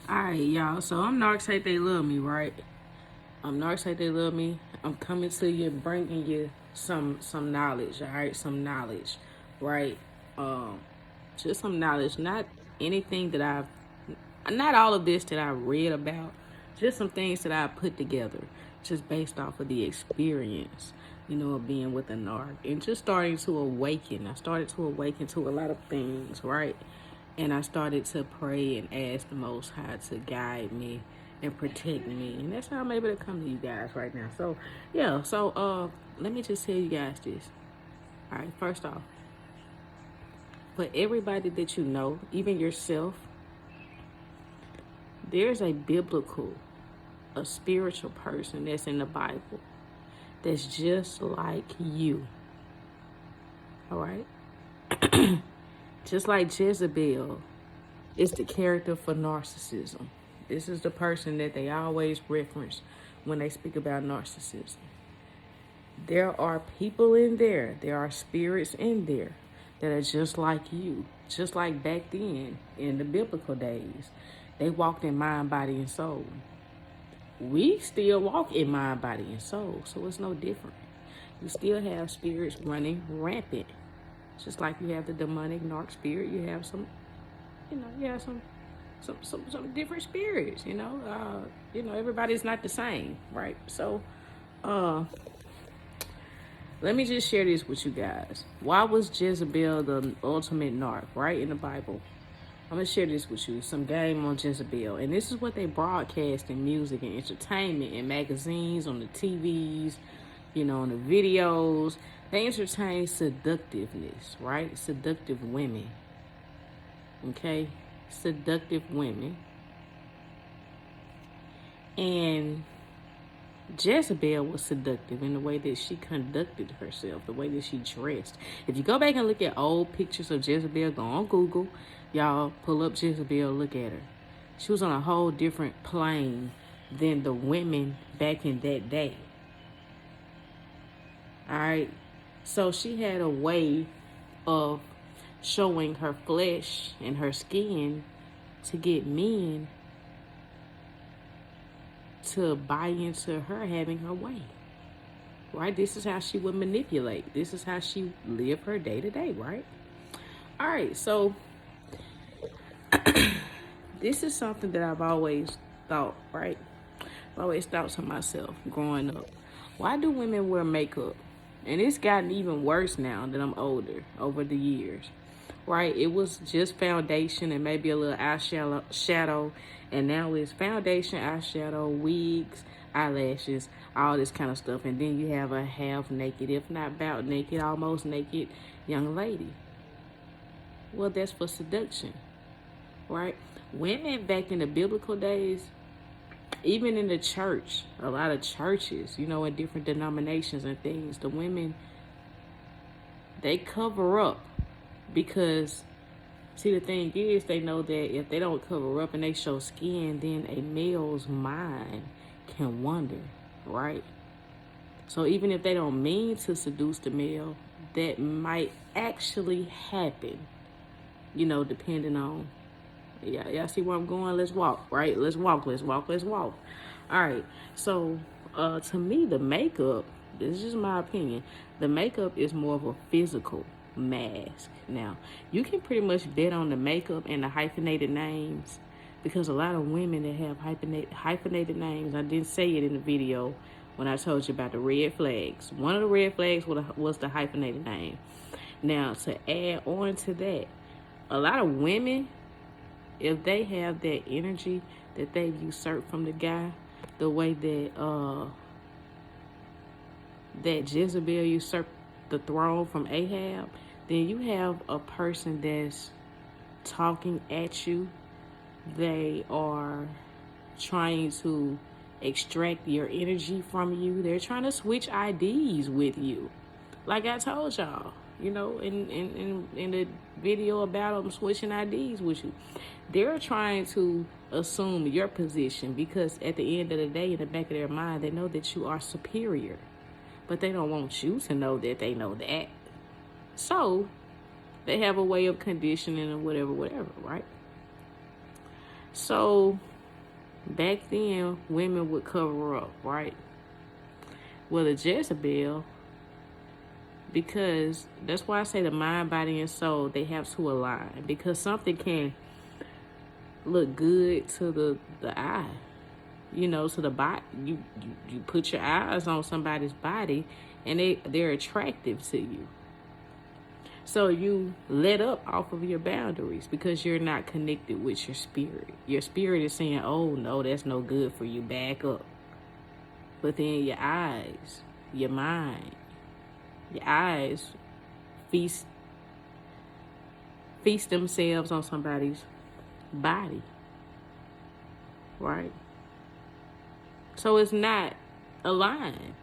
Alright, y'all. So I'm Narc Say They Love Me, right? I'm Narc Say They Love Me. I'm coming to you, bringing you some knowledge, alright? Some knowledge, right? Just some knowledge. Not anything that not all of this that I read about. Just some things that I put together, just based off of the experience, of being with a narc and just starting to awaken. I started to awaken to a lot of things, right? And I started to pray and ask the Most High to guide me and protect me. And that's how I'm able to come to you guys right now. So, yeah. So, let me just tell you guys this. All right. First off, for everybody that you know, even yourself, there's a biblical, a spiritual person that's in the Bible that's just like you. All right? Just like Jezebel is the character for narcissism. This is the person that they always reference when they speak about narcissism. There are people in there, there are spirits in there that are just like you. Just like back then in the biblical days. They walked in mind, body, and soul. We still walk in mind, body, and soul, so it's no different. You still have spirits running rampant. Just like you have the demonic narc spirit, you have some, you have some different spirits, everybody's not the same, right? So, let me just share this with you guys. Why was Jezebel the ultimate narc, right, in the Bible? I'm going to share this with you, some game on Jezebel. And this is what they broadcast in music and entertainment and magazines, on the TVs, on the videos. They entertain seductiveness, right? Seductive women. Okay? Seductive women. And Jezebel was seductive in the way that she conducted herself, the way that she dressed. If you go back and look at old pictures of Jezebel, go on Google. Y'all pull up Jezebel, look at her. She was on a whole different plane than the women back in that day. All right? So she had a way of showing her flesh and her skin to get men to buy into her having her way. Right? This is how she would manipulate. This is how she lived her day to day, right? All right, so this is something that I've always thought, right? I've always thought to myself growing up, why do women wear makeup? And it's gotten even worse now that I'm older, over the years, right? It was just foundation and maybe a little eyeshadow, and now it's foundation, eyeshadow, wigs, eyelashes, all this kind of stuff. And then you have a half naked, if not about naked, almost naked young lady. Well, that's for seduction, right? Women back in the biblical days, even in the church, a lot of churches, in different denominations and things, the women, they cover up because, see, the thing is, they know that if they don't cover up and they show skin, then a male's mind can wander, right? So even if they don't mean to seduce the male, that might actually happen, depending on, y'all see where I'm going? Let's walk, right? Let's walk. All right. So, to me, the makeup, this is just my opinion, the makeup is more of a physical mask. Now, you can pretty much bet on the makeup and the hyphenated names, because a lot of women that have hyphenated names, I didn't say it in the video when I told you about the red flags. One of the red flags was the hyphenated name. Now, to add on to that, a lot of women, if they have that energy that they've usurped from the guy, the way that that Jezebel usurped the throne from Ahab, then you have a person that's talking at you. They are trying to extract your energy from you. They're trying to switch IDs with you. Like I told y'all, in the video about them switching IDs with you. They're trying to assume your position because at the end of the day, in the back of their mind, they know that you are superior. But they don't want you to know that they know that. So they have a way of conditioning or whatever, right? So Back then, women would cover up, right? Well, the Jezebel, because that's why I say the mind, body, and soul, they have to align. Because something can look good to the eye, to the body. You put your eyes on somebody's body, and they're attractive to you. So you let up off of your boundaries because you're not connected with your spirit. Your spirit is saying, oh, no, that's no good for you. Back up. But then your eyes, your mind, your eyes feast themselves on somebody's body. Right? So it's not aligned.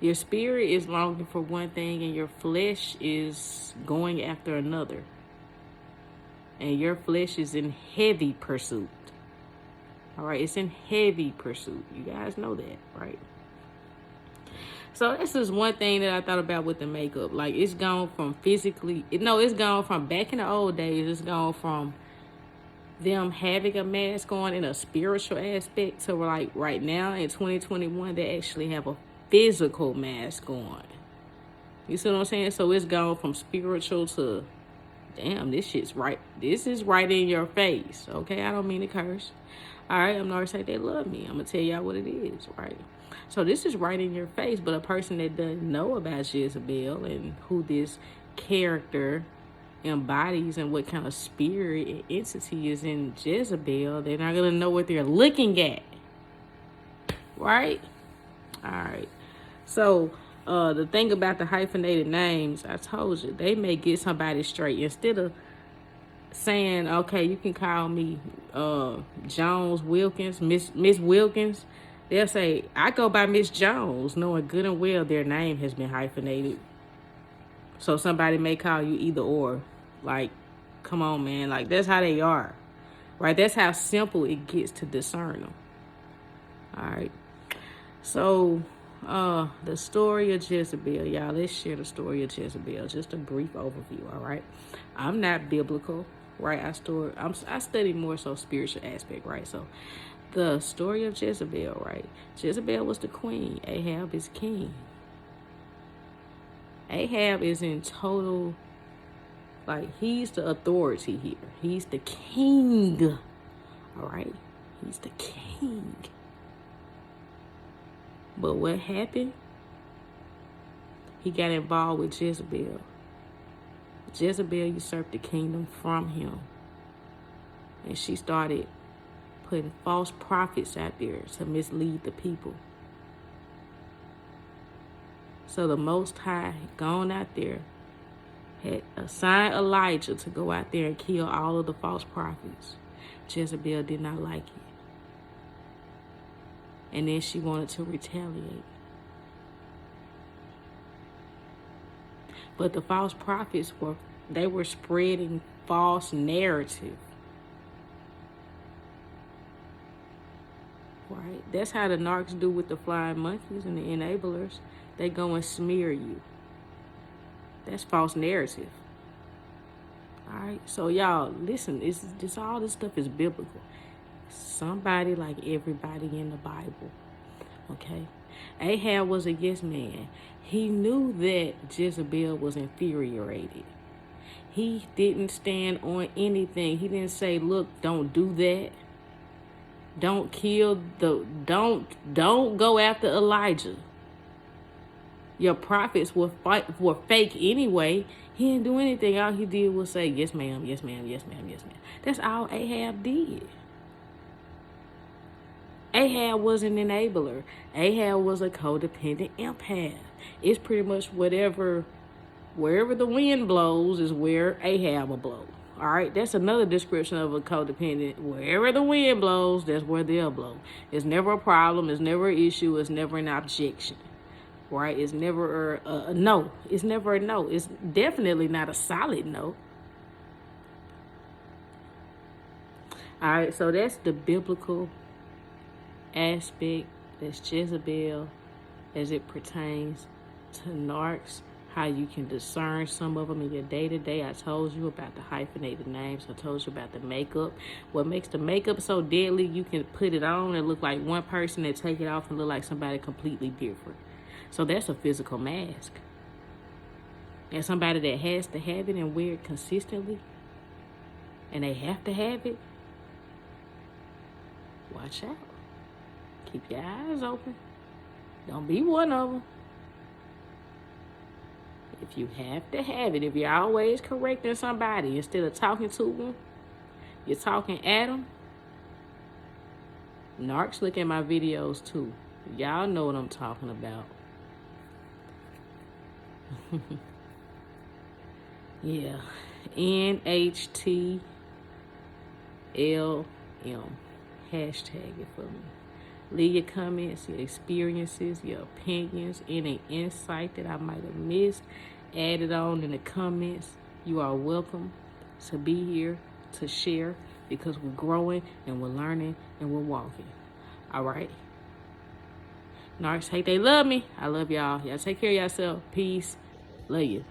Your spirit is longing for one thing and your flesh is going after another. And your flesh is in heavy pursuit. All right, it's in heavy pursuit. You guys know that, right? So this is one thing that I thought about with the makeup. Like, it's gone from it's gone from back in the old days, it's gone from them having a mask on in a spiritual aspect to like right now in 2021, they actually have a physical mask on. You see what I'm saying? So it's gone from spiritual to, damn, this shit's right. This is right in your face. Okay, I don't mean to curse. All right, I'm not gonna say they love me. I'm gonna tell y'all what it is, right? So this is right in your face, but a person that doesn't know about Jezebel and who this character embodies and what kind of spirit and entity is in Jezebel, they're not gonna know what they're looking at, right? All right. So the thing about the hyphenated names, I told you, they may get somebody straight. Instead of saying, okay, you can call me Jones Wilkins, Miss Wilkins, they'll say, I go by Miss Jones, knowing good and well their name has been hyphenated. So somebody may call you either or. Like, come on, man. Like, that's how they are. Right? That's how simple it gets to discern them. All right. So, the story of Jezebel, y'all. Let's share the story of Jezebel. Just a brief overview, all right? I'm not biblical, right? I study more so spiritual aspect, right? So, the story of Jezebel, right? Jezebel was the queen. Ahab is king. Ahab is in total, like, he's the authority here. He's the king, all right? He's the king. But what happened? He got involved with Jezebel. Jezebel usurped the kingdom from him. And she started putting false prophets out there to mislead the people. So the Most High had gone out there, had assigned Elijah to go out there and kill all of the false prophets. Jezebel did not like it. And then she wanted to retaliate. But the false prophets were spreading false narrative. Right? That's how the narcs do with the flying monkeys and the enablers. They go and smear you. That's false narrative. All right? So y'all, listen, all this stuff is biblical. Somebody like everybody in the Bible, okay? Ahab was a yes man. He knew that Jezebel was infuriated. He didn't stand on anything. He didn't say, look, don't do that. Don't go after Elijah. Your prophets were fake anyway. He didn't do anything. All he did was say, yes, ma'am, yes, ma'am, yes, ma'am, yes, ma'am. That's all Ahab did. Ahab was an enabler. Ahab was a codependent empath. It's pretty much wherever the wind blows is where Ahab will blow. All right, that's another description of a codependent. Wherever the wind blows, that's where they'll blow. It's never a problem. It's never an issue. It's never an objection. Right? It's never a no. It's never a no. It's definitely not a solid no. All right, so that's the biblical aspect. That's Jezebel as it pertains to narcs, how you can discern some of them in your day-to-day. I told you about the hyphenated names. I told you about the makeup. What makes the makeup so deadly, you can put it on and look like one person and take it off and look like somebody completely different. So that's a physical mask. And somebody that has to have it and wear it consistently, and they have to have it, watch out. Keep your eyes open. Don't be one of them. If you have to have it, if you're always correcting somebody instead of talking to them, you're talking at them. Narcs look at my videos too. Y'all know what I'm talking about. Yeah. NHTLM. Hashtag it for me. Leave your comments, your experiences, your opinions, any insight that I might have missed. Add it on in the comments. You are welcome to be here to share, because we're growing and we're learning and we're walking. All right? Narcs, hey, they love me. I love y'all. Y'all take care of yourself. Peace. Love you.